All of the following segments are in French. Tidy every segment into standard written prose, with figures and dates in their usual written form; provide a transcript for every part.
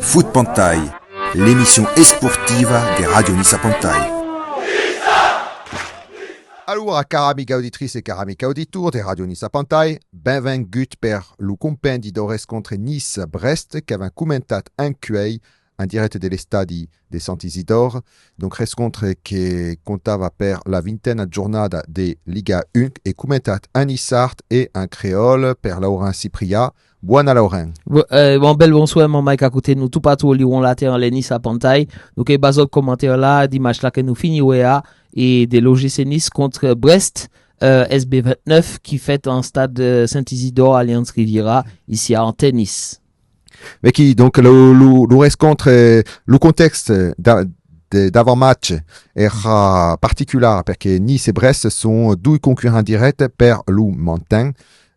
Foot Pantai, l'émission esportiva de Radio Nissa Pantai. Allora, cari amici auditrici e cari amici auditori di Radio Nissa Pantai, benvenuti per lo compendio do rescontre Nice-Brest che aveva commentato in QA en direct degli stadi di Sant'Isidore. Donc rescontre che contava per la vingtaine giornata di Liga 1 e commentato in Nissart e in créole per Laurent Cypria. Buona Laurent. Bonsoir, mon Mike à côté nous tout partout au Lyon la terre les Nice à Pantai. Donc et basol commentaire là dimanche là que nous finissons et de l'OGC Nice contre Brest SB29 qui fait en stade Saint-Isidore Alliance Riviera ici à Nice. Mais qui donc le rescontre le contexte d'avant-match era particular perché Nice e Brest sono due concurrenti diretti per lo maintien.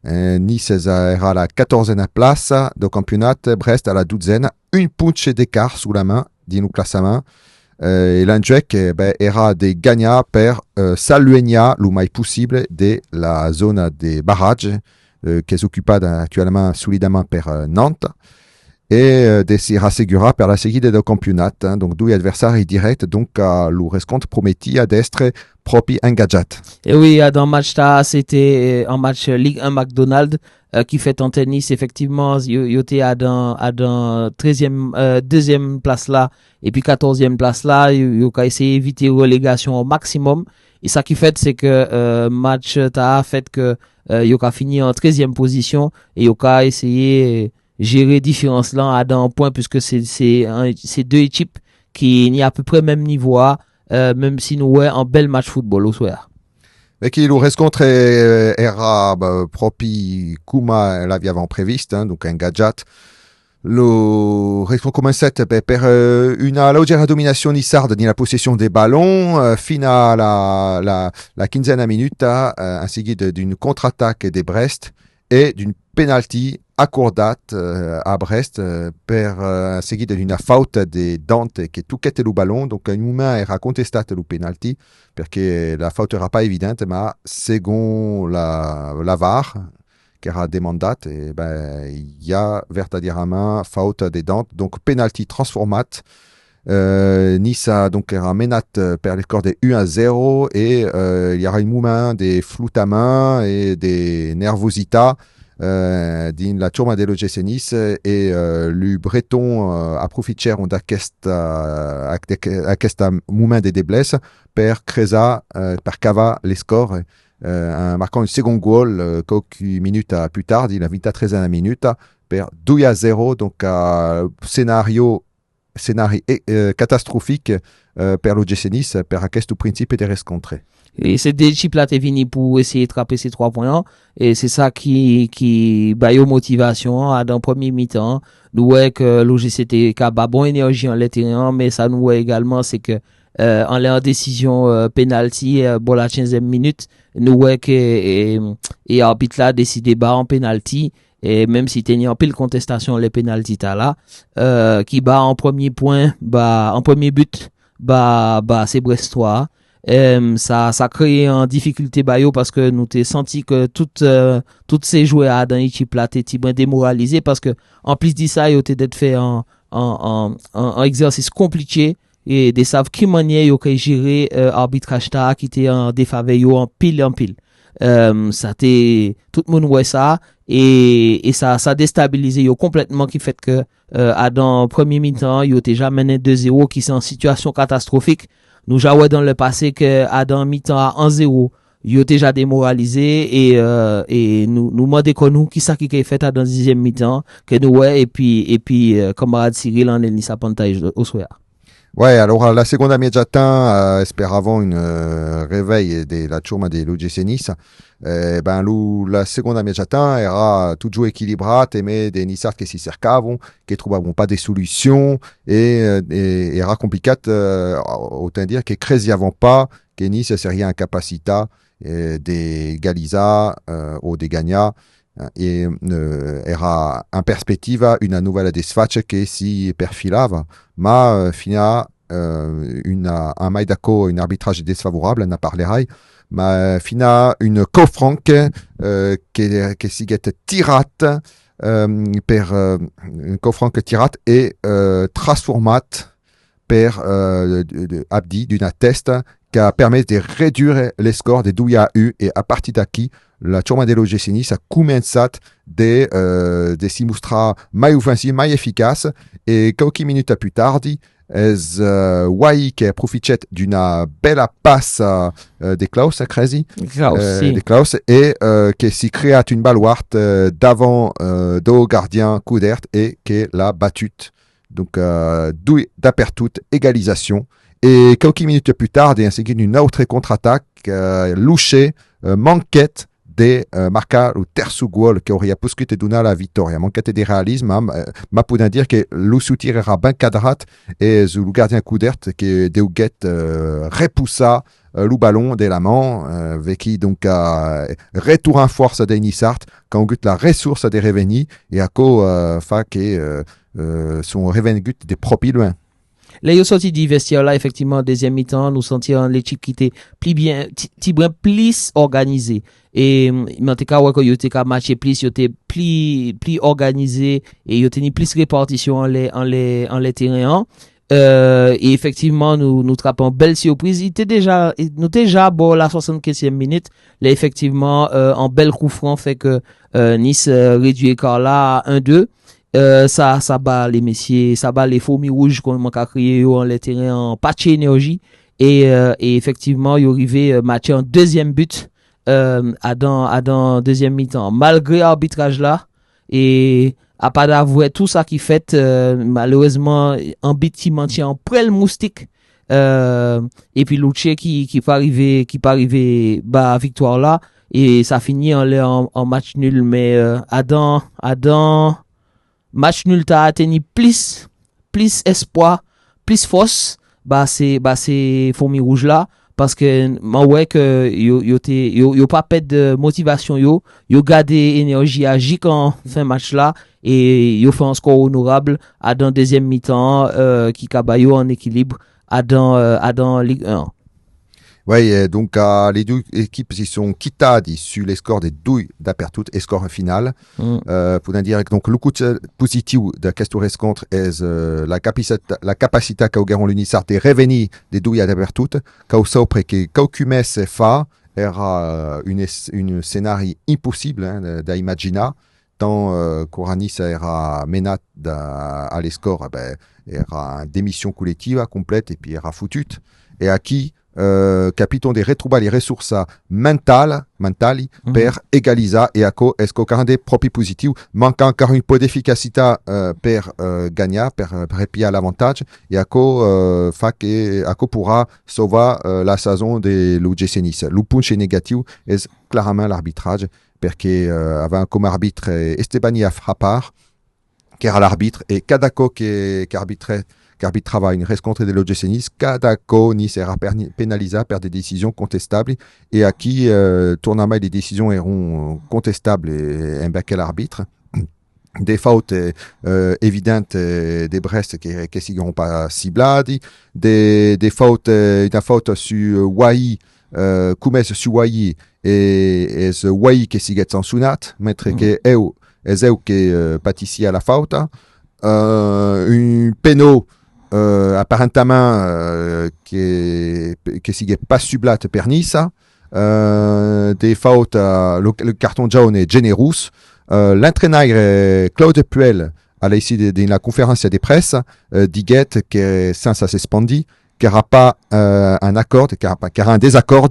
Nice era alla 14e place do campionato, Brest alla 12e, un punto d'écart sous la main di un classement. Et l'enjec era de gagner per s'alluegner le mai possible de la zone de barrage qui est occupée actuellement solidement par Nantes et de s'y rassegurer per la seguita del campionato. Donc due adversari directs, donc le rescontro promettia d'être proprio engaggiat. Et oui, dans le match là, c'était un match Ligue 1 McDonald's qui fait en tennis effectivement il était à dans 13e deuxième place là et puis 14e place là, il a essayé d'éviter relégation au maximum et ça qui fait c'est que match a fait que il a fini en 13e position et il a essayé gérer différence là à dans un point puisque c'est deux équipes qui n'y a à peu près même niveau même si nous ouais un bel match football au soir. E che lo rescontre era proprio come l'avevamo previsto, donc ingaggiat. Lo rescontre commençait per una leggera dominazione sarda nella possession des ballons fino alla quinzaine minuta, in seguito di un contre-attaque de Brest e di un penalty accordat a Brest per seguito di una faute di Dante che toccate il ballon. Donc un moment era contestato il penalty perché la faute era pas évidente, ma secondo la VAR che era demandata il y a verdaderamente faute di Dante, donc penalty transformat. Nice donc era menat per le score de 1-0 et il y aura un moment de flottement et de nervosità din la ciurma dell'OGC Nice e le Breton approfittero d'aquest moment de deblesse per cresa per cava les scores en marquant un second goal quelques minutes plus tard, din la 23e minute per 2-0, donc scénario catastrophique per l'OGC Nice per questo principe de rescontre. Et ces deux équipes là t'es venu pour essayer de attraper ces 3 points et c'est ça qui baille motivation à dans premier mi-temps. Nous ouais que l'OGC était capable bon énergie en le terrain, mais ça nous ouais également c'est que en leur décision penalty pour la 15e minute nous ouais que et arbitre là décidé bas en penalty. Et même si t'es en pile contestation les penalty là qui bat en premier point en premier but c'est Brestois. Ça crée en difficulté bayo parce que nous t'es senti que toutes ces joueurs dans l'équipe là t'es bien démoralisé parce que en plus de ça ils étaient d'être fait en exercice compliqué et des savent qui manière yo que gérer arbitrage qui était en défaveur en pile ça t'est tout le monde ouais ça et ça déstabilisé yo complètement qui fait que dans premier mi-temps yo était jamais mené 2-0 qui c'est en situation catastrophique. Nous jouons dans le passé que dans mi-temps à 1-0 yo déjà démoralisé et nous demandons nous qui ça qui est fait dans 10e mi-temps que nous ouais et puis camarade Cyril en Nice à Pantai au soir. Ouais, alors la seconda mezz'ata speravamo un réveil de la ciurma de l'OGC Nice. La seconda mezz'ata era tutto equilibrata, mais des Nissards che si cercavano, che trovavano pas des solutions et era complicat autant dire que cresiavano pas que Nice seria in capacità de galizzare o de gagner. E era in perspectiva una nuova desfaccia che si perfilava, ma fino a un mai d'accordo, un arbitrage défavorable, ne parlerai, ma fino a une co-franque che si get tirata per Frank Tirat et transformat per Abdi d'une test qui a permis de réduire les scores des Douya U et à partir d'aquí la turma de l'OGC a commencé de s'y montrer plus offensif, plus efficace et quelques minutes plus tard es Wai qui a profité d'une belle passe de Klaus Crazy de Klaus et qui s'y créa une baluarte d'avant do gardien Coudert et qui l'a battu donc d'apertut égalisation et quelques minutes plus tard ainsi qu'une autre contre-attaque louché manquette de marcar le terço gol que aurait pu te donner la victoire. Manquette de réalisme, ma poudre dire que le soutien era bien cadrat et le gardien Coudert que Deuguet repoussa le ballon de la main, avec qui donc retour en force de Nissart quand on la ressource de revenus et à quoi fa que son revenu de propre loin. Là, ils sont sortis du vestiaire là, effectivement, deuxième mi-temps, nous sentions l'équipe qui était plus bien, plus organisée. Et, en tout cas, ouais, quand ils étaient matché plus, ils étaient plus organisés et ils étaient plus répartition en les terrains. Et effectivement, nous trappons belle surprise. Nous étions déjà, bon, la 75e minute. Là, effectivement, en bel coup franc fait que, Nice, réduit l'écart là à 1-2. Ça bat les messieurs, ça bat les fourmis rouges qu'on manque à crier en les terrains en patch énergie et effectivement il arrivé matché en deuxième but à dans deuxième mi-temps malgré l'arbitrage là et à pas d'avouer tout ça qui fait malheureusement un but qui maintient en près le moustique et puis l'autre qui pas arriver bah victoire là et ça finit en match nul mais Adam match nul t'a atteint plus espoir, plus force, c'est fourmi rouge là, parce que, ouais, que, yo pas perdre de motivation yo gardé énergie à agir en fin match là, et yo fait un score honorable, à dans deuxième mi-temps, qui cabayo en équilibre, à dans Ligue 1. Oui, donc les deux équipes ils sont quittées sur les scores des deux d'apertut et score final. Pour dire donc le coup positif de cette rencontre est la capacité qu'a eu l'Unissart de revenir des deux d'apertut, qu'au sopre que qu'aucune fa era une scénario impossible d'imaginer tant Coranis era menat à les scores era une démission collective complète et puis era foutu et à qui capitons de retrouver les ressources mentali per égaliser et à quoi est-ce qu'au des propres positifs manque encore un peu d'efficacité per gagner per repier l'avantage et à quoi pourra sauver la saison de l'OGC Nice. Le punch négatif est clairement l'arbitrage parce que avant comme arbitre Estebani a frappé qui era l'arbitre et Kadako qui arbitrava une rencontre de l'OGC Nice, Kadako Nice sera pénalisé par des décisions contestables et à qui tournement les décisions seront contestables et imbaquer l'arbitre. Des fautes évidentes des Brest qui ne seront pas ciblées, des fautes, une faute sur Wai, Koumes sur Wai et Wai qui sigue sans sunat, maître que Ezeu qui pâtissi à la faute, un péno apparemment qui sigue pas sublat per Nice, des fautes le carton jaune est généreux. L'entraîneur Claude Puel à l'issue de la conférence de presse dit que sans ça suspendi qu'il n'y aura pas un accord, qu'il y aura un désaccord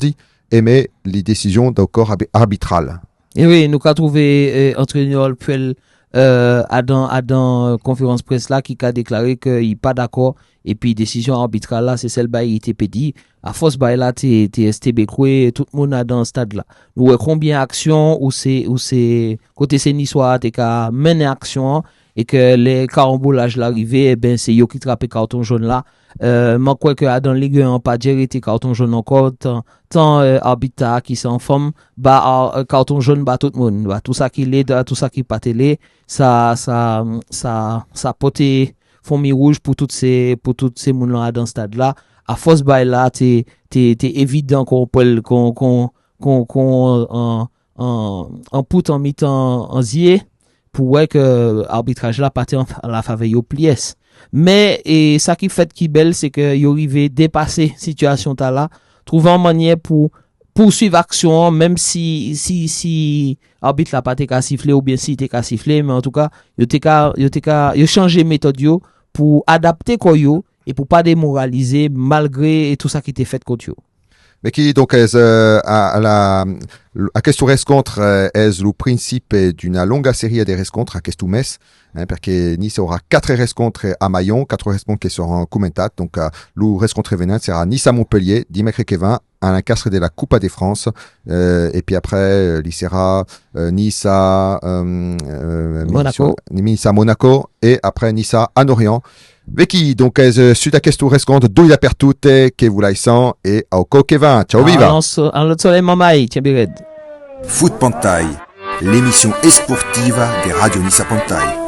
mais les décisions d'accord arbitrales. Et oui, nous avons trouvé entraîneur Puel dans conférence presse là qui a déclaré qu'il n'est pas d'accord et puis décision arbitrale là c'est celle bah il était pédi à force bah là t'es STB Koué tout le monde a dans stade là nous combien action où c'est côté c'est Niçois t'es qu'à mener action et que les carambolages l'arrivée eh ben c'est yo qui trappe carton jaune là moi quoi que dans Ligue 1 pas gérer tes carton jaune encore tant arbitre qui s'en forme bah carton jaune bah tout le monde bah tout ça qui l'aide tout ça qui pas télé ça poté fourmi rouge pour toutes ces moun là dans stade là à force bah là t'es évident qu'on en put en mi-temps en zier pour que arbitrage là partait en la faveur yo plies. Mais et ça qui fait qui belle c'est que yo arrivé dépasser situation ta là, trouver une manière pour poursuivre action même si arbitre la pas t'es siffler ou bien si t'es siffler, mais en tout cas yo changer méthode yo pour adapter quoi yo et pour pas démoraliser malgré tout ça qui était fait contre yo. Mais qui donc est a questo rescontre est le principe d'une longue série de rescontres à questo mes, hein, parce que Nice aura 4 rescontres à Mayon, 4 rescontres qui seront commentat, donc le rescontre venant sera Nice à Montpellier, dimanche Kevin à l'encastre de la Coupe de France, et puis après il sera Nice à Monaco et après Nice à Orient. Vicky, donc suite à questo rescontre due dappertutte che volai san e au Kevin. Ciao viva. Allo soleil mamai, tiens bired. Foot Pantai, l'émission esportiva de Radio Nissa Pantai.